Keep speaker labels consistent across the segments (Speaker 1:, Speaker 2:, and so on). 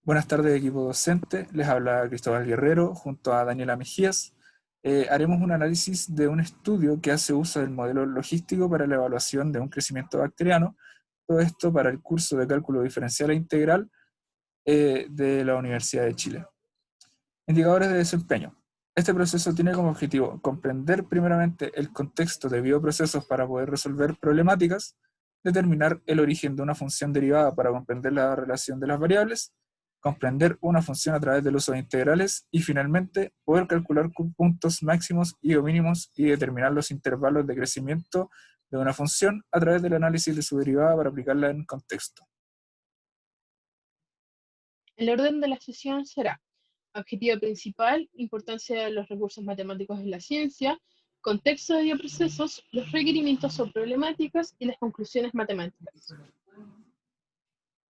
Speaker 1: Buenas tardes, equipo docente. Les habla Cristóbal Guerrero junto a Daniela Mejías. Haremos un análisis de un estudio que hace uso del modelo logístico para la evaluación de un crecimiento bacteriano. Todo esto para el curso de cálculo diferencial e integral de la Universidad de Chile. Indicadores de desempeño. Este proceso tiene como objetivo comprender primeramente el contexto de bioprocesos para poder resolver problemáticas, determinar el origen de una función derivada para comprender la relación de las variables, comprender una función a través del uso de integrales y finalmente poder calcular puntos máximos y o mínimos y determinar los intervalos de crecimiento de una función a través del análisis de su derivada para aplicarla en contexto.
Speaker 2: El orden de la sesión será: objetivo principal, importancia de los recursos matemáticos en la ciencia, contexto de bioprocesos, los requerimientos o problemáticas y las conclusiones matemáticas.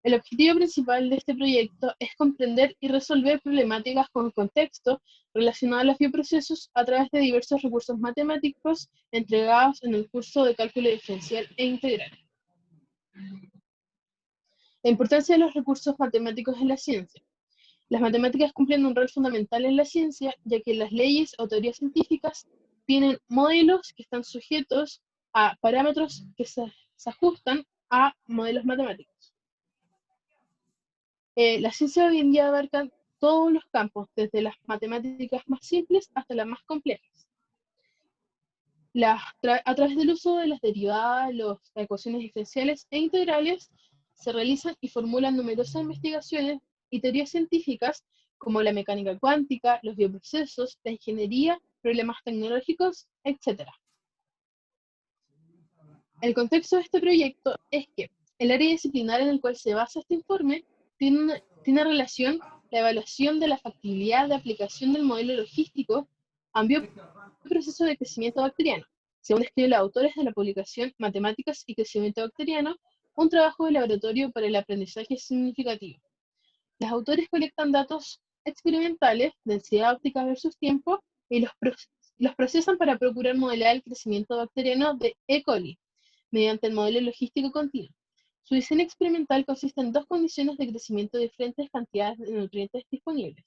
Speaker 2: El objetivo principal de este proyecto es comprender y resolver problemáticas con contexto relacionadas a los bioprocesos a través de diversos recursos matemáticos entregados en el curso de cálculo diferencial e integral. La importancia de los recursos matemáticos en la ciencia. Las matemáticas cumplen un rol fundamental en la ciencia, ya que las leyes o teorías científicas tienen modelos que están sujetos a parámetros que se ajustan a modelos matemáticos. La ciencia hoy en día abarca todos los campos, desde las matemáticas más simples hasta las más complejas. A través del uso de las derivadas, las ecuaciones diferenciales e integrales, se realizan y formulan numerosas investigaciones y teorías científicas como la mecánica cuántica, los bioprocesos, la ingeniería, problemas tecnológicos, etc. El contexto de este proyecto es que el área disciplinar en el cual se basa este informe tiene relación la evaluación de la factibilidad de aplicación del modelo logístico a un bioproceso de crecimiento bacteriano, según escriben los autores de la publicación Matemáticas y Crecimiento Bacteriano, un trabajo de laboratorio para el aprendizaje significativo. Los autores colectan datos experimentales, densidad óptica versus tiempo, y los procesan para procurar modelar el crecimiento bacteriano de E. coli, mediante el modelo logístico continuo. Su diseño experimental consiste en dos condiciones de crecimiento de diferentes cantidades de nutrientes disponibles.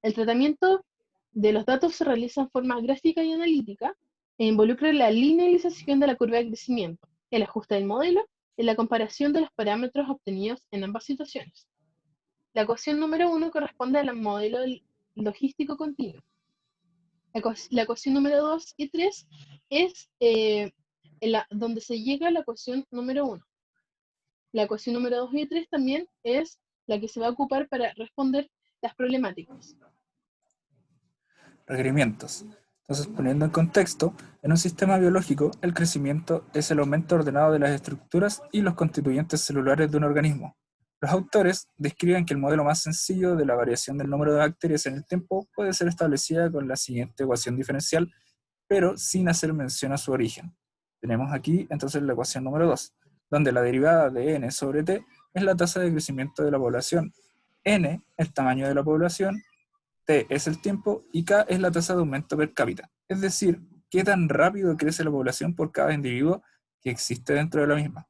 Speaker 2: El tratamiento de los datos se realiza en forma gráfica y analítica e involucra la linealización de la curva de crecimiento, el ajuste del modelo y la comparación de los parámetros obtenidos en ambas situaciones. La ecuación número 1 corresponde al modelo logístico continuo. La ecuación número 2 y 3 es donde se llega a la ecuación número 1. La ecuación número 2 y 3 también es la que se va a ocupar para responder las problemáticas.
Speaker 1: Requerimientos. Entonces, poniendo en contexto, en un sistema biológico, el crecimiento es el aumento ordenado de las estructuras y los constituyentes celulares de un organismo. Los autores describen que el modelo más sencillo de la variación del número de bacterias en el tiempo puede ser establecida con la siguiente ecuación diferencial, pero sin hacer mención a su origen. Tenemos aquí entonces la ecuación número 2, donde la derivada de n sobre t es la tasa de crecimiento de la población, n el tamaño de la población, T es el tiempo y K es la tasa de aumento per cápita. Es decir, qué tan rápido crece la población por cada individuo que existe dentro de la misma.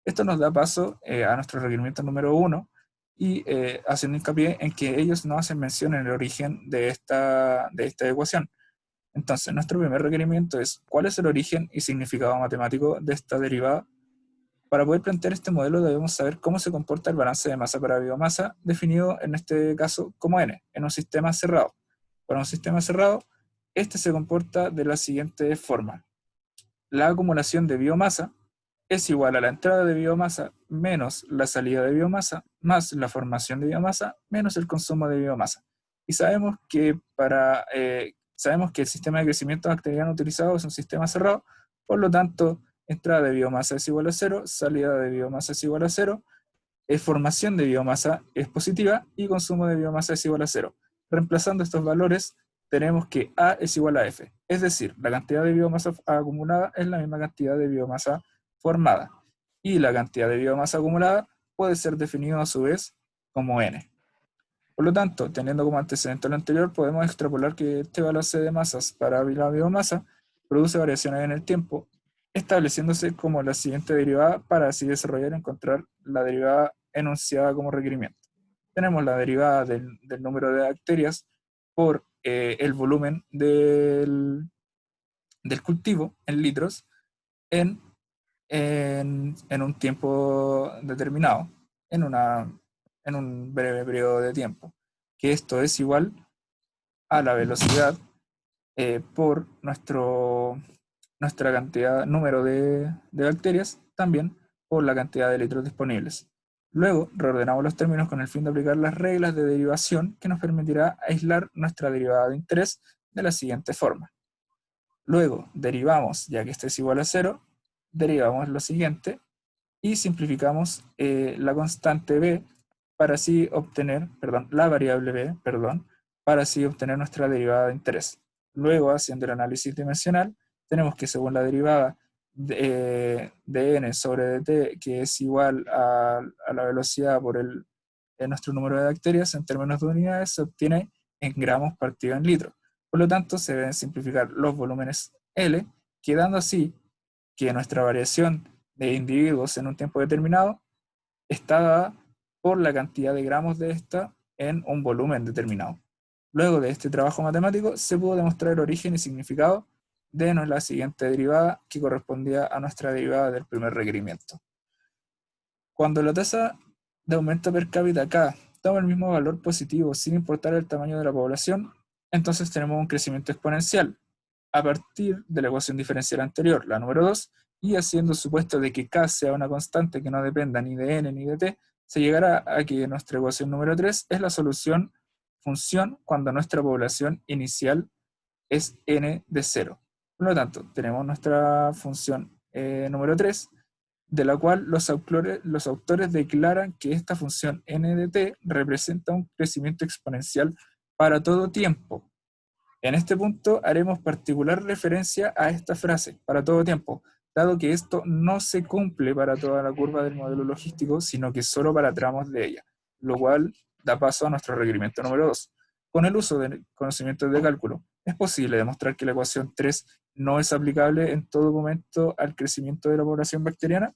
Speaker 1: Esto nos da paso a nuestro requerimiento número 1 y haciendo hincapié en que ellos no hacen mención en el origen de esta ecuación. Entonces, nuestro primer requerimiento es cuál es el origen y significado matemático de esta derivada. Para poder plantear este modelo debemos saber cómo se comporta el balance de masa para biomasa, definido en este caso como N, en un sistema cerrado. Para un sistema cerrado, este se comporta de la siguiente forma. La acumulación de biomasa es igual a la entrada de biomasa menos la salida de biomasa, más la formación de biomasa, menos el consumo de biomasa. Y sabemos que el sistema de crecimiento bacteriano utilizado es un sistema cerrado, por lo tanto, entrada de biomasa es igual a 0, salida de biomasa es igual a 0, formación de biomasa es positiva y consumo de biomasa es igual a 0. Reemplazando estos valores, tenemos que A es igual a F, es decir, la cantidad de biomasa acumulada es la misma cantidad de biomasa formada, y la cantidad de biomasa acumulada puede ser definida a su vez como N. Por lo tanto, teniendo como antecedente lo anterior, podemos extrapolar que este balance de masas para la biomasa produce variaciones en el tiempo, estableciéndose como la siguiente derivada para así desarrollar y encontrar la derivada enunciada como requerimiento. tenemos la derivada del número de bacterias por el volumen del cultivo en litros en, en un tiempo determinado, en un breve periodo de tiempo, que esto es igual a la velocidad por nuestra cantidad, número de bacterias, también por la cantidad de litros disponibles. Luego, reordenamos los términos con el fin de aplicar las reglas de derivación que nos permitirá aislar nuestra derivada de interés de la siguiente forma. Luego, derivamos, ya que este es igual a 0, derivamos lo siguiente y simplificamos la constante b para así obtener, perdón, la variable b, perdón, para así obtener nuestra derivada de interés. Luego, haciendo el análisis dimensional, tenemos que según la derivada de n sobre dt, que es igual a la velocidad por nuestro número de bacterias en términos de unidades, se obtiene en gramos partido en litros. Por lo tanto, se deben simplificar los volúmenes L, quedando así que nuestra variación de individuos en un tiempo determinado está dada por la cantidad de gramos de esta en un volumen determinado. Luego de este trabajo matemático, se pudo demostrar el origen y significado de la siguiente derivada que correspondía a nuestra derivada del primer requerimiento. Cuando la tasa de aumento per cápita K toma el mismo valor positivo sin importar el tamaño de la población, entonces tenemos un crecimiento exponencial a partir de la ecuación diferencial anterior, la número 2, y haciendo supuesto de que K sea una constante que no dependa ni de n ni de t, se llegará a que nuestra ecuación número 3 es la solución función cuando nuestra población inicial es n de 0. Por lo tanto, tenemos nuestra función número 3, de la cual los autores declaran que esta función n de t representa un crecimiento exponencial para todo tiempo. En este punto haremos particular referencia a esta frase, para todo tiempo, dado que esto no se cumple para toda la curva del modelo logístico, sino que solo para tramos de ella, lo cual da paso a nuestro requerimiento número 2. Con el uso de conocimientos de cálculo, es posible demostrar que la ecuación 3 no es aplicable en todo momento al crecimiento de la población bacteriana.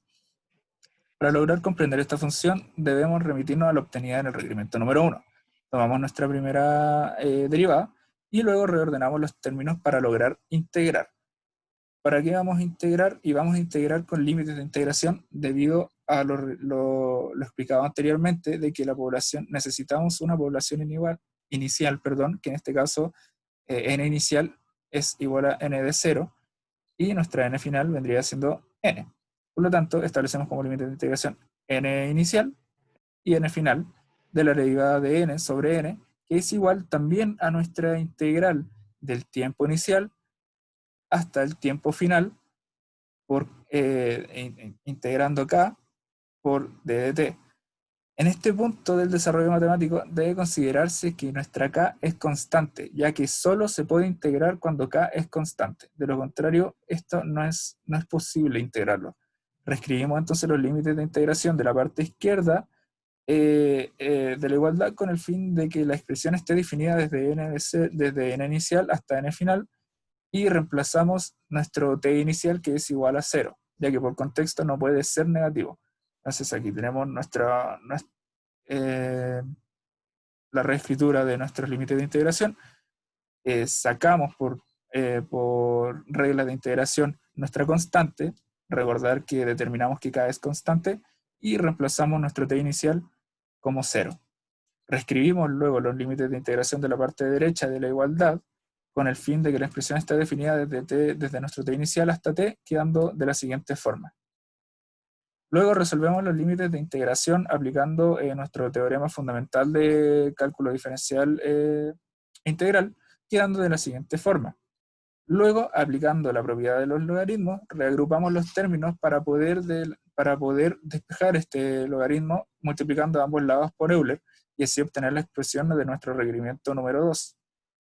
Speaker 1: Para lograr comprender esta función, debemos remitirnos a la obtenida en el requerimiento número 1. Tomamos nuestra primera derivada y luego reordenamos los términos para lograr integrar. ¿Para qué vamos a integrar? Y vamos a integrar con límites de integración debido a lo explicado anteriormente, de que la población, necesitamos una población inicial, que en este caso n inicial es igual a n de 0, y nuestra n final vendría siendo n. Por lo tanto, establecemos como límite de integración n inicial y n final de la derivada de n sobre n, que es igual también a nuestra integral del tiempo inicial hasta el tiempo final, por integrando k por d dt. En este punto del desarrollo matemático debe considerarse que nuestra k es constante, ya que solo se puede integrar cuando k es constante. De lo contrario, esto no es posible integrarlo. Reescribimos entonces los límites de integración de la parte izquierda de la igualdad con el fin de que la expresión esté definida desde n inicial hasta n final, y reemplazamos nuestro t inicial, que es igual a 0, ya que por contexto no puede ser negativo. Entonces aquí tenemos la reescritura de nuestros límites de integración. Sacamos por reglas de integración nuestra constante, recordar que determinamos que k es constante, y reemplazamos nuestro t inicial como 0. Reescribimos luego los límites de integración de la parte derecha de la igualdad con el fin de que la expresión esté definida desde nuestro t inicial hasta t, quedando de la siguiente forma. Luego resolvemos los límites de integración aplicando nuestro teorema fundamental de cálculo diferencial integral, quedando de la siguiente forma. Luego, aplicando la propiedad de los logaritmos, reagrupamos los términos para poder despejar este logaritmo multiplicando ambos lados por Euler, y así obtener la expresión de nuestro requerimiento número 2.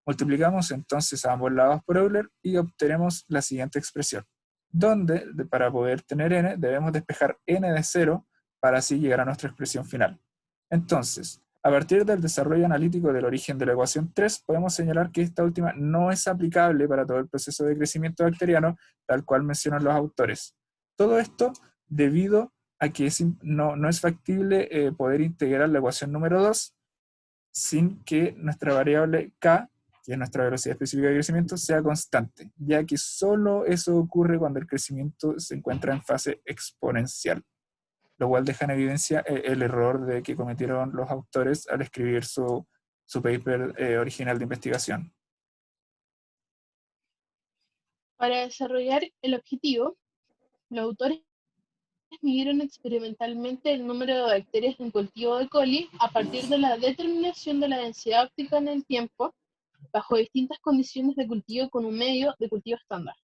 Speaker 1: Multiplicamos entonces a ambos lados por Euler y obtenemos la siguiente expresión, donde para poder tener n debemos despejar n de 0 para así llegar a nuestra expresión final. Entonces, a partir del desarrollo analítico del origen de la ecuación 3, podemos señalar que esta última no es aplicable para todo el proceso de crecimiento bacteriano, tal cual mencionan los autores. Todo esto debido a que no es factible poder integrar la ecuación número 2 sin que nuestra variable k, que es nuestra velocidad específica de crecimiento, sea constante, ya que solo eso ocurre cuando el crecimiento se encuentra en fase exponencial, lo cual deja en evidencia el error de que cometieron los autores al escribir su paper original de investigación.
Speaker 2: Para desarrollar el objetivo, los autores midieron experimentalmente el número de bacterias en cultivo de coli a partir de la determinación de la densidad óptica en el tiempo bajo distintas condiciones de cultivo con un medio de cultivo estándar.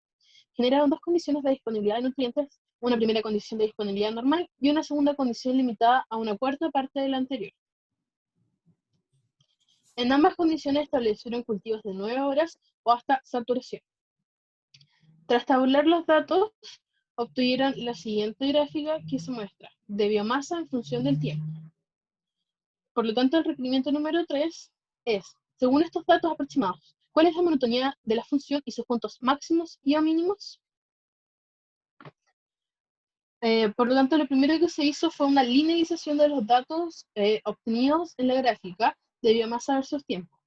Speaker 2: Generaron dos condiciones de disponibilidad de nutrientes, una primera condición de disponibilidad normal y una segunda condición limitada a una cuarta parte de la anterior. En ambas condiciones establecieron cultivos de 9 horas o hasta saturación. Tras tabular los datos, obtuvieron la siguiente gráfica que se muestra de biomasa en función del tiempo. Por lo tanto, el requerimiento número 3 es, según estos datos aproximados, ¿cuál es la monotonía de la función y sus puntos máximos y o mínimos? Por lo tanto, lo primero que se hizo fue una linealización de los datos obtenidos en la gráfica de biomasa versus tiempo.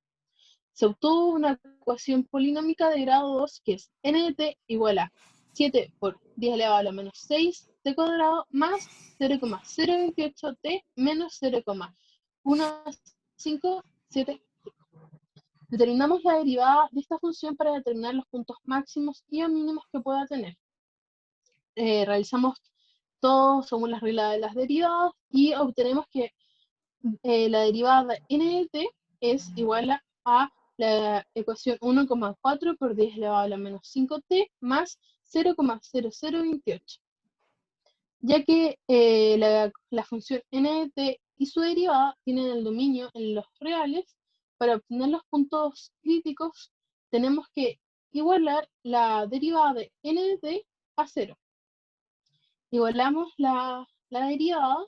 Speaker 2: Se obtuvo una ecuación polinómica de grado 2 que es n de t igual a 7 por 10 elevado a la menos 6 t cuadrado más 0,028 t menos 0,157. Determinamos la derivada de esta función para determinar los puntos máximos y o mínimos que pueda tener. Realizamos todo según las reglas de las derivadas y obtenemos que la derivada de n de t es igual a la ecuación 1,4 por 10 elevado a la menos 5t más 0,0028. Ya que la función n de t y su derivada tienen el dominio en los reales, para obtener los puntos críticos tenemos que igualar la derivada de n de t a 0. Igualamos la derivada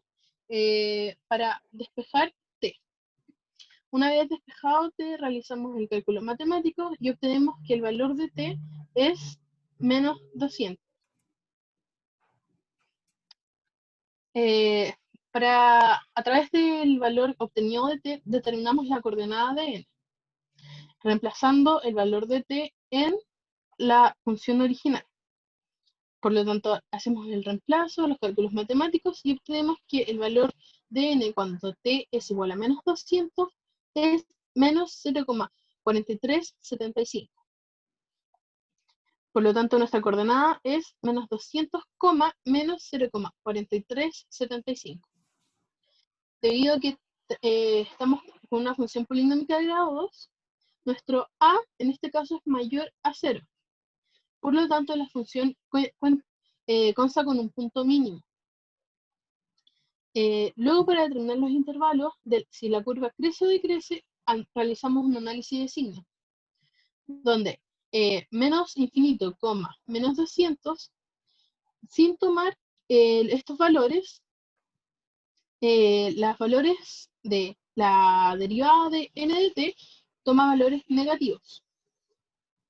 Speaker 2: para despejar t. Una vez despejado t, realizamos el cálculo matemático y obtenemos que el valor de t es menos 200. A través del valor obtenido de t, determinamos la coordenada de n, reemplazando el valor de t en la función original. Por lo tanto, hacemos el reemplazo, los cálculos matemáticos y obtenemos que el valor de n cuando t es igual a menos 200 es menos 0,4375. Por lo tanto, nuestra coordenada es menos 200, menos 0,4375. Debido a que estamos con una función polinómica de grado 2, nuestro a en este caso es mayor a 0. Por lo tanto, la función consta con un punto mínimo. Luego, para determinar los intervalos, si la curva crece o decrece, realizamos un análisis de signos, donde menos infinito, menos 200, sin tomar estos valores, los valores de la derivada de n de t toma valores negativos.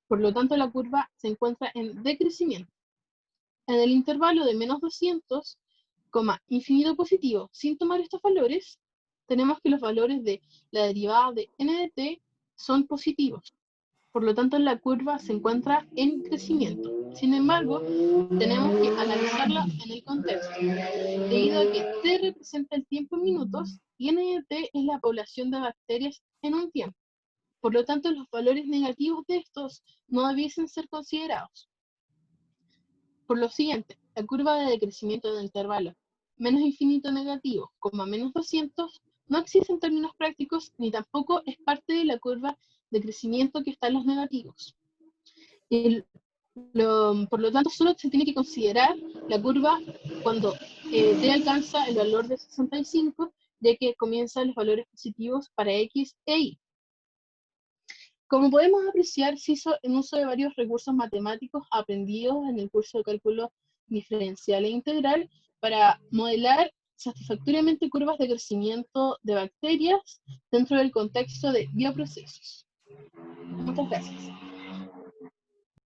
Speaker 2: Por lo tanto, la curva se encuentra en decrecimiento. En el intervalo de menos 200, infinito positivo, sin tomar estos valores, tenemos que los valores de la derivada de n de t son positivos. Por lo tanto, la curva se encuentra en crecimiento. Sin embargo, tenemos que analizarla en el contexto, debido a que t representa el tiempo en minutos y n de t es la población de bacterias en un tiempo. Por lo tanto, los valores negativos de estos no debiesen ser considerados. Por lo siguiente, la curva de decrecimiento del intervalo menos infinito negativo, menos 200, no existe en términos prácticos ni tampoco es parte de la curva de crecimiento que está en los negativos. Por lo tanto, solo se tiene que considerar la curva cuando t alcanza el valor de 65, ya que comienzan los valores positivos para x e y. Como podemos apreciar, se hizo en uso de varios recursos matemáticos aprendidos en el curso de cálculo diferencial e integral para modelar satisfactoriamente curvas de crecimiento de bacterias dentro del contexto de bioprocesos. Muchas gracias.